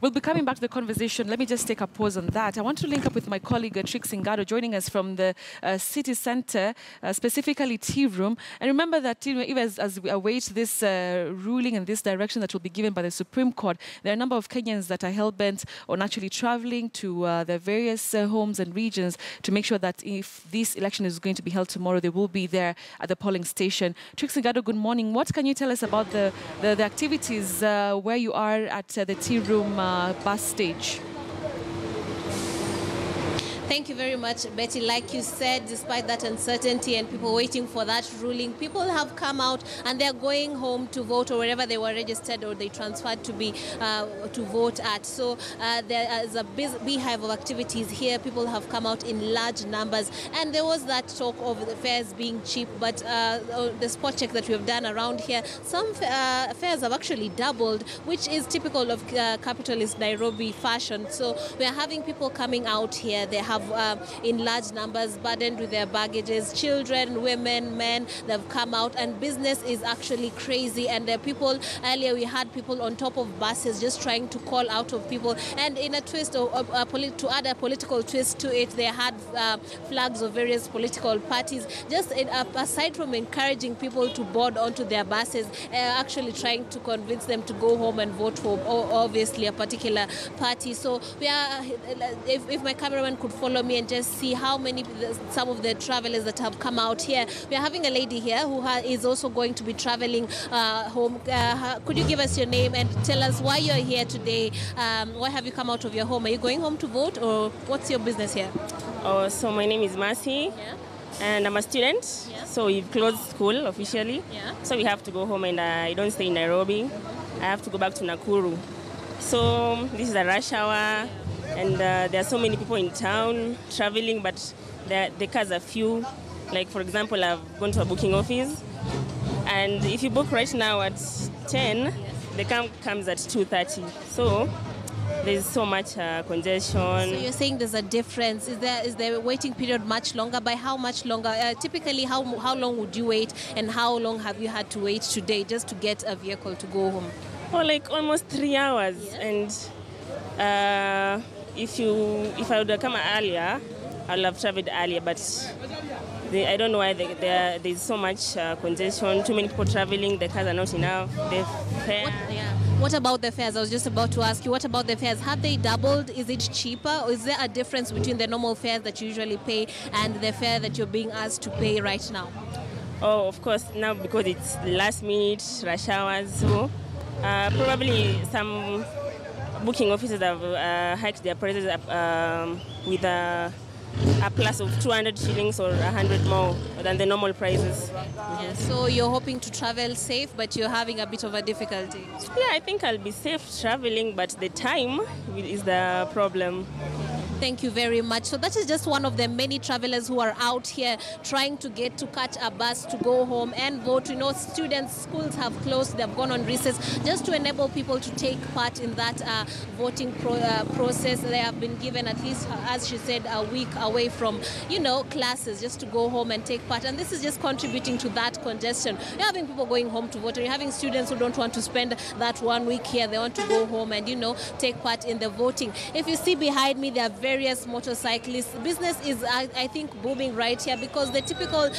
We'll be coming back to the conversation. Let me just take a pause on that. I want to link up with my colleague, Trix Ngado, joining us from the city center, specifically Tea Room. And remember that, even as we await this ruling and this direction that will be given by the Supreme Court, there are a number of Kenyans that are hell-bent on actually traveling to their various homes and regions to make sure that if this election is going to be held tomorrow, they will be there at the polling station. Trix Ngado, good morning. What can you tell us about the activities where you are at the Tea Room bus stage? Thank you very much, Betty. Like you said, despite that uncertainty and people waiting for that ruling, people have come out and they're going home to vote, or wherever they were registered or they transferred to be to vote at. So there is a beehive of activities here. People have come out in large numbers, and there was that talk of the fares being cheap, but the spot check that we have done around here, some fares have actually doubled, which is typical of capitalist Nairobi fashion. So we are having people coming out here. They have in large numbers, burdened with their baggages, children, women, men. They've come out, and business is actually crazy. And people, earlier we had people on top of buses just trying to call out of people. And in a twist, to add a political twist to it, they had flags of various political parties. Just aside from encouraging people to board onto their buses, actually trying to convince them to go home and vote for obviously a particular party. So we are, if my cameraman could follow me and just see how many, some of the travelers that have come out here. We are having a lady here who is also going to be traveling home. Could you give us your name and tell us why you're here today? Why have you come out of your home? Are you going home to vote, or what's your business here? Oh, so my name is Mercy. Yeah. And I'm a student. Yeah. So we've closed school officially. Yeah. So we have to go home, and I don't stay in Nairobi. I have to go back to Nakuru. So this is a rush hour. Yeah. And there are so many people in town traveling, but the cars are few. Like, for example, I've gone to a booking office, and if you book right now at 10, yes, the camp comes at 2:30. So there's so much congestion. So you're saying there's a difference. Is the waiting period much longer? By how much longer? Typically, how long would you wait, and how long have you had to wait today just to get a vehicle to go home? Oh, like almost 3 hours. Yes. And if I would have come earlier, I would have traveled earlier, but I don't know why there's so much congestion, too many people traveling, the cars are not enough, the fare. What about the fares? I was just about to ask you, what about the fares? Have they doubled? Is it cheaper? Or is there a difference between the normal fares that you usually pay and the fare that you're being asked to pay right now? Oh, of course, now because it's last minute, rush hours, so probably some booking offices have hiked their prices up with a plus of 200 shillings or 100 more than the normal prices. Yeah, so you're hoping to travel safe, but you're having a bit of a difficulty. Yeah, I think I'll be safe traveling, but the time is the problem. Thank you very much. So that is just one of the many travelers who are out here trying to catch a bus to go home and vote. You know, students, schools have closed, they've gone on recess, just to enable people to take part in that voting process. They have been given, at least, as she said, a week away from, classes, just to go home and take part. And this is just contributing to that congestion. You're having people going home to vote, and you're having students who don't want to spend that 1 week here. They want to go home and, take part in the voting. If you see behind me, there are various motorcyclists. Business is, I think, booming right here, because the typical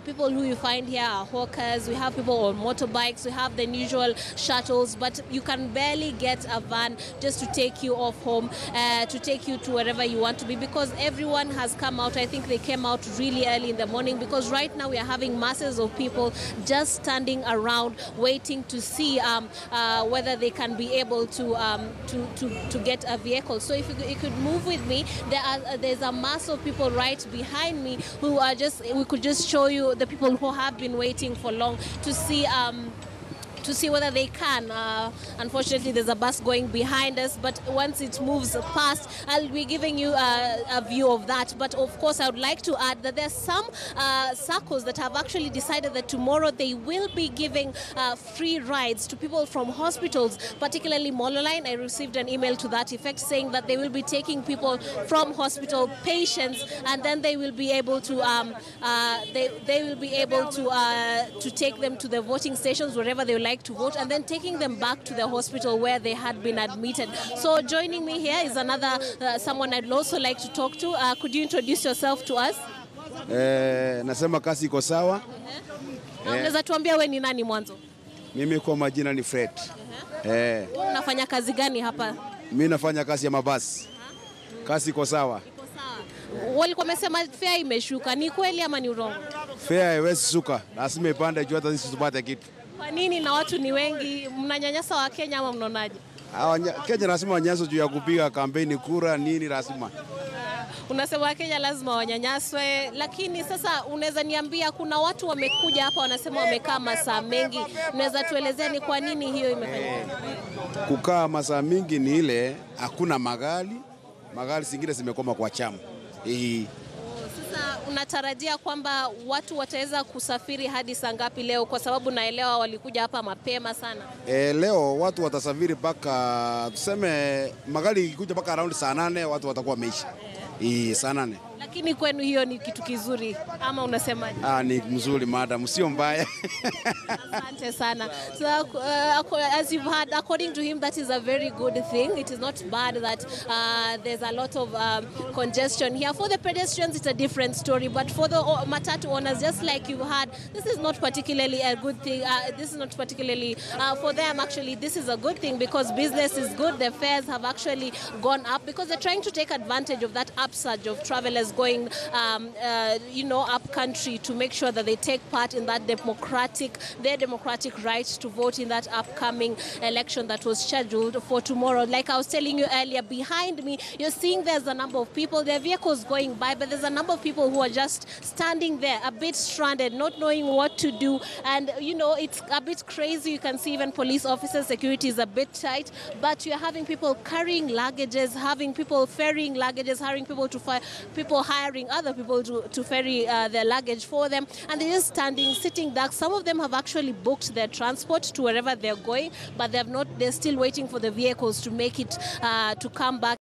people who you find here are hawkers. We have people on motorbikes. We have the usual shuttles, but you can barely get a van just to take you off home, to take you to wherever you want to be, because everyone has come out. I think they came out really early in the morning, because right now we are having masses of people just standing around waiting to see whether they can be able to get a vehicle. So if you could move with me, there's a mass of people right behind me who are we could just show you the people who have been waiting for long to see whether they can. Unfortunately, there's a bus going behind us, but once it moves past, I'll be giving you a view of that. But of course, I would like to add that there's some circles that have actually decided that tomorrow they will be giving free rides to people from hospitals, particularly Mololine. I received an email to that effect saying that they will be taking people from hospital, patients, and then they will be able to to take them to the voting stations wherever they would like like to vote and then taking them back to the hospital where they had been admitted. So joining me here is another someone I'd also like to talk to. Could you introduce yourself to us? Nasema kazi iko sawa. Unaweza tuambia wewe ni nani mwanzo? Mimi kwa majina ni Fred. Unafanya kazi gani hapa? Mimi nafanya kazi ya mabasi. Kazi iko sawa. Iko sawa. Walikuwa wamesema fare imeshuka. Ni kweli ama ni urongo? Fare haiwezi shuka. Lazima ipande juu hata sisi tupate kitu. Kwa nini na watu ni wengi? Mnanyanyasa wa Kenya ama mnaonaje? Kenya lazima wanyanyaso juu ya kupiga kampeni kura nini lazima. Unasema Kenya lazima wanyanyaswe, lakini sasa unaweza niambia kuna watu wamekuja hapa wanasema wamekaa masaa mengi. Unaweza tuelezea ni kwa nini hiyo imefanyika? Kukaa masaa mingi ni ile hakuna magari zingine zimekoma kwa chama. Sasa unatarajia kwamba watu wataweza kusafiri hadi saa ngapi leo, kwa sababu naelewa walikuja hapa mapema sana? Leo watu watasafiri mpaka tuseme magari ikikuja mpaka around saa 8 watu watakuwa wameisha. Saa 8. Lakini kwenu hiyo ni kitu kizuri ama unasemaje? Ni mzuri madam, sio mbaya. Asante sana. So as you've heard, according to him, that is a very good thing. It is not bad that there's a lot of congestion here. For the pedestrians, it's a different story. But for the matatu owners, just like you heard, this is not particularly a good thing. This is not particularly, for them actually, this is a good thing because business is good. The fares have actually gone up because they're trying to take advantage of that upsurge of travelers going, up country to make sure that they take part in that their democratic right to vote in that upcoming election that was scheduled for tomorrow. Like I was telling you earlier, behind me, you're seeing there's a number of people. There are vehicles going by, but there's a number of people who are just standing there, a bit stranded, not knowing what to do. And, it's a bit crazy. You can see even police officers, security is a bit tight, but you're having people carrying luggages, having people ferrying luggages, hiring people hiring other people to ferry their luggage for them, and they're just standing, sitting back. Some of them have actually booked their transport to wherever they're going, but they're still waiting for the vehicles to make it to come back.